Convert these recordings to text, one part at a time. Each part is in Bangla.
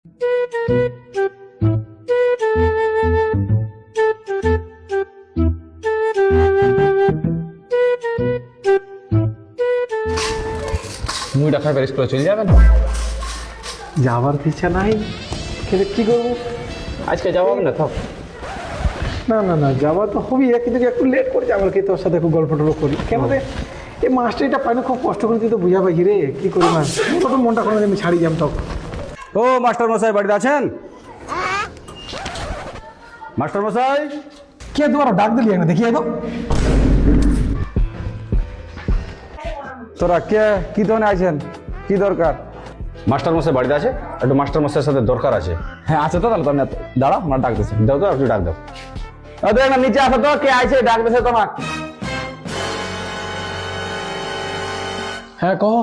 মুইটা খাই প্যারিস করে চলে যাবেন? যাওয়ার ইচ্ছা নাই, কিন্তু কি করবো? আজকে যাবো না থাক। না না না, যাওয়া তো হবেই, কিন্তু একটু লেট করে যাবো কি তোর সাথে একটু গল্প টল্প করি। কেন রে এই মাস্টারিটা পাই না, খুব কষ্ট করে তুই তো বুঝা পাইছি রে, কি করি মাস তো মনটা করে আমি ছাড়ি যাম তো। ও মাস্টার মশাই বাড়িতে আছেন? মাস্টার মশাই কে তোমার ডাক দিলি না দেখি তো। তোরা কে কি ধরনের আছেন, কি দরকার? মাস্টার মশাই বাড়িতে আছে, একটু মাস্টার মশাইয়ের সাথে দরকার আছে। হ্যাঁ আছে তো, তাহলে তো আমি দাঁড়াও, আমার ডাক দিচ্ছি। দাও তো, একটু ডাক দাও। নিচে আসো তো, কে আছে ডাক দিছে তোমার? হ্যাঁ কহ।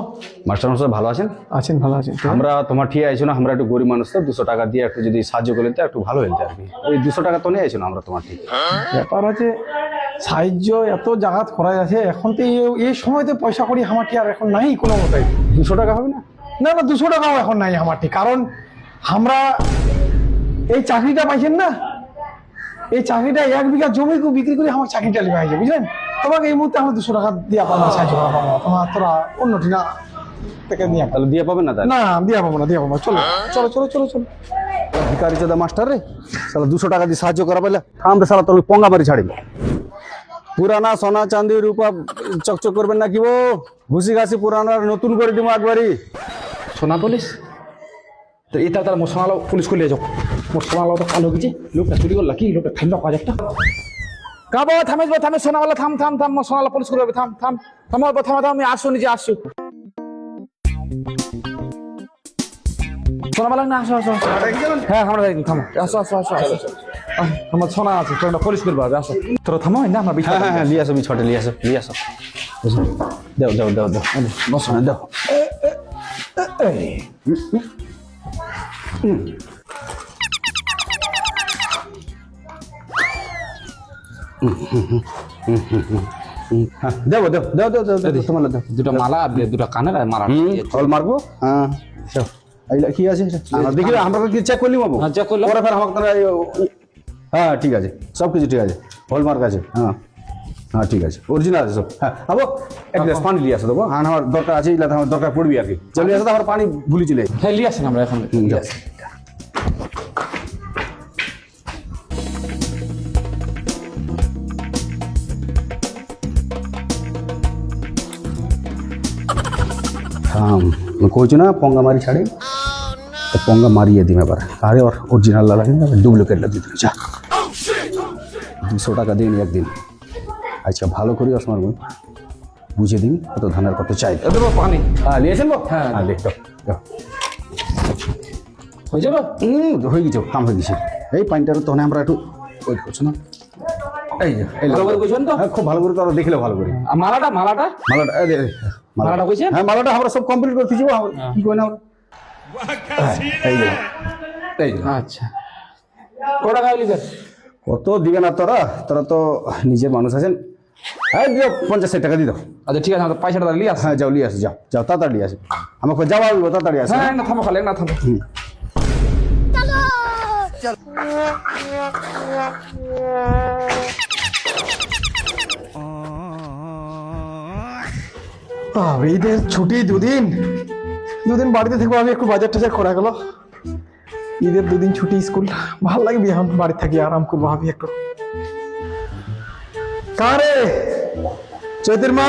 মাস্টার মশাই ভালো আছেন? আছেন, ভালো আছেন। আমরা তোমার ঠিক আইছো না, আমরা একটু গরিব মানুষ তো, 200 টাকা দিয়ে একটু যদি সাহায্য করে দিতে একটু ভালো হইতো আর কি। ওই 200 টাকা তো নিয়ে আইছো না আমরা তোমার ঠিক। ব্যাপার আছে সাহায্য এত জায়গা করা আছে, এখন তো এই সময়তে পয়সা করি আমার কি আর এখন নাই কোনো মতেই। 200 টাকা হবে না? না না, 200 টাকাও এখন নাই আমার ঠিক, কারণ আমরা এই চাকরিটা পাইছেন না, এই চাকরিটা 1 বিঘা জমি বিক্রি করে আমার চাকরিটা লিখা হয়েছে, বুঝলেন? তোমাকে এই মুহূর্তে আমরা 200 টাকা দিয়ে পাবো না, সাহায্য করা পাবো না, তোমার তোরা অন্যটি না থেকে নিয়ে তাহলে দিয়ে পাবেন না? তাহলে না দিয়ে পাবো না, দিয়ে পাবো না। চলো চলো চলো চলো চলো। ভিকারি চোদা মাস্টার রে, সালা 200 টাকা দিয়ে সাহায্য করা পাইলে আমরা সালা তোর পঙ্গা মারি ছাড়িব। পুরানা সোনা চাঁদি রূপা চকচক করবেন না কি বো, ঘুষি ঘাসি পুরানা নতুন করে দিব একবারই। সোনা পুলিশ তো এটা তার মশলা পুলিশ করে যাও। মশলা তো কালো গেছে, লোকটা চুরি করলা কি, লোকটা ঠান্ডা কাজ একটা কাবা থামে যাবো, থামে সোনাওয়ালা থাম থাম থাম, মশলা পুলিশ করবে, থাম থাম থামো থামা থাম, আমি আসছো নিজে আসছো। সোনাওয়ালা না, আসো আসো। হ্যাঁ আমরা দেখুন, থামো, আসো আসো আসো আসো। আমার সোনা আছে, তোমরা পুলিশ করবে, আসো। তোরা থামো না, আমার হ্যাঁ হ্যাঁ হ্যাঁ, লিয়ে আসো, ছটে লিয়ে আসো, লিয়ে আসো। দাও দাও দাও দাও, বসো না, দাও। দেবো দেও দেও দেও দেও দেও, তোমার দাও। দুটো মালা, দুটো কানের আর মালা হল মারবো। হ্যাঁ কি আছে দেখি, আমরা কি চেক করলি বাবু? চেক করলাম। পরে ফের আমাকে হ্যাঁ ঠিক আছে, সব কিছু ঠিক আছে, হল মার্ক আছে। হ্যাঁ হ্যাঁ ঠিক আছে, অরিজিনাল আছে সব। হ্যাঁ আবো এক গ্লাস পানি লিয়ে আসো দেবো। হ্যাঁ আমার দরকার আছে, ইলাতে আমার দরকার পড়বি আর কি। চলে আসো তো, আমার পানি ভুলি চলে। হ্যাঁ লিয়ে আসেন, আমরা এখন লিয়ে আসি। কইছো না পঙ্গা মারি ছাড়ে, তো পঙ্গা মারিয়ে দিম এবার। আরে ওর অরিজিনাল লাগে না, ডুপ্লিকেট দিয়ে দিবি। যা 200 টাকা দিন একদিন, আজকে ভালো করি আসমার বুঝে দিন কত ধানের কত চাই। দেবো পানি। হ্যাঁ নিয়েছেন গো? হ্যাঁ হ্যাঁ দেখ হয়ে যাবে। হয়ে গেছে, কাম হয়ে গেছে। এই পানিটার তখন আমরা একটু ওয়েট করছো না। এই যে ভালো করে কইছেন তো? হ্যাঁ খুব ভালো করে, তোরা দেখলে ভালো করে। আর মালাটা মালাটা মালাটা মালাটা কইছেন? হ্যাঁ মালাটা আমরা সব কমপ্লিট করে দিয়েছি। কি কই না আমরা এই যে এই যে। আচ্ছা কত টাকা হইলি স্যার? কত দিবে না তোরা, তোরা তো নিজের মানুষ আছেন। হ্যাঁ দিও 50 টাকা দিয়ে দাও। আচ্ছা ঠিক আছে, পয়সাটা তাহলে লিয়ে আসো। হ্যাঁ যাও লিয়ে আসো, যাও যাও তাড়াতাড়ি আসো, আমাকে যাওয়া হইব, তাড়াতাড়ি আসো। হ্যাঁ না থামো, খালি না থামো। ঈদের ছুটি দুদিন বাড়িতে থাকবো, আমি একটু বাজার টাজার করা গেল। ঈদের 2 দিন ছুটি স্কুল, ভাল লাগবে এখন বাড়ি থাকি, আরাম করবো ভাবি একটু। কারে চৈতির মা,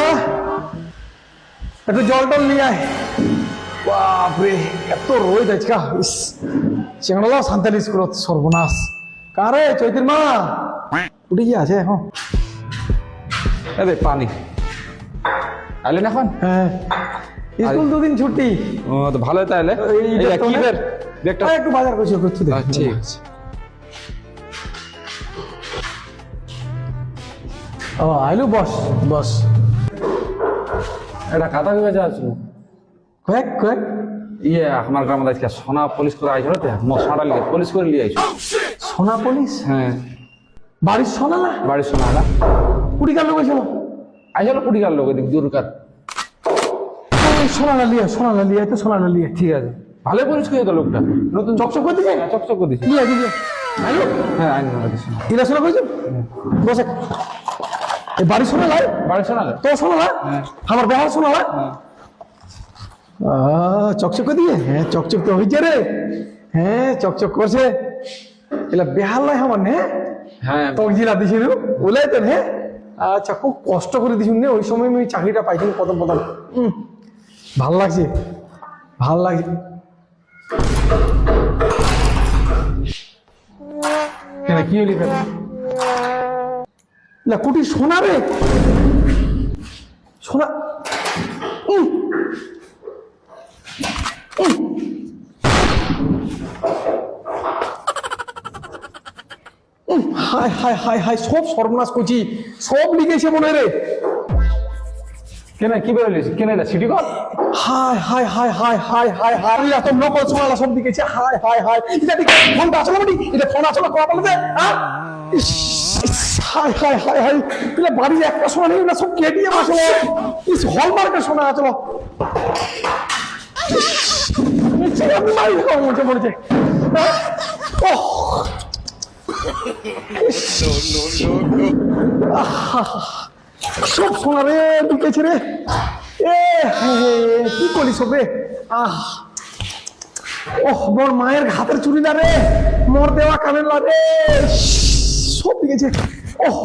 একটু জল টল নিয়ে আয়। বাপরে এত রোদ আজকা, চেঙ্গলা সান্তালি স্কুল সর্বনাশ। কারে চৈতির মা উঠে গিয়ে আছে এখন? এ পানি আইলেন এখন? হ্যাঁ স্কুল 2 দিন ছুটি। ও তো ভালোই তাহলে। এই কি বের দেখটা একটু বাজার করছি, একটু দেখ। ঠিক আছে। ও আইলু, বস বস। এটা কাটা হয়ে যাচ্ছে। কয়েক কয়েক ইয়ে আমার গ্রামে আজকে সোনা পুলিশ করে আইছিল, তো মশলাটা লিয়ে পুলিশ করে লিয়ে আইছো। সোনা পুলিশ? হ্যাঁ বাড়ির সোনা না? বাড়ির সোনাটা কুড়ি কার লোক ছিল, আইছিল কুড়ি কার লোক, এদিক দূরকার। সোনা লিয়ে তো সোনা লিয়ে। ঠিক আছে ভালোই পরিষ্কার হয়ে গেল লোকটা নতুন চকচক করে দিছে চকচক করে দিছে কি আছে যে আইলো হ্যাঁ আইন দিছে দিনাশোনা করেছেন বসে এই বাড়ি শোনা লাই বাড়ি শোনালে তো শোনা না হ্যাঁ। আমার ব্যবহার শোনা না চকচক করে দিয়ে হ্যাঁ চকচক তো হয়েছে রে হ্যাঁ চকচক করছে এলা বেহাল নাই আমার হ্যাঁ হ্যাঁ তক জিলা দিছিল ওলাই তো হ্যাঁ আচ্ছা খুব কষ্ট করে দিছুন নে ওই সময় আমি চাকরিটা পাইছি প্রথম প্রথম ভাল লাগছে ভাল লাগছে কেন কি হলি কেন না কুটি সোনা রে সোনা হাই হাই হাই হাই সব সর্বনাশ করছি সব লিখেছে মনে রে কেন কি বেরোলি কেন এটা city call high high high high high high high এত নকল সোনালা সব দিকেছে হাই হাই হাই এটা ঠিক ফোনটা আসলে মানে এটা ফোন আসলে করা বলে দে হাই হাই হাই হাই এটা বাড়ির একটা সোনা নেই না সব কেটিয়ে আসলে ইস হলমার্কের সোনা আসলো মনে পড়েছে সব সোনা রে ঢুকেছে রে এ কি করি সব রে ওহ মোর মায়ের হাতের চুরি না রে মোর দেওয়া কানের না রে সব ঢুকেছে ওহ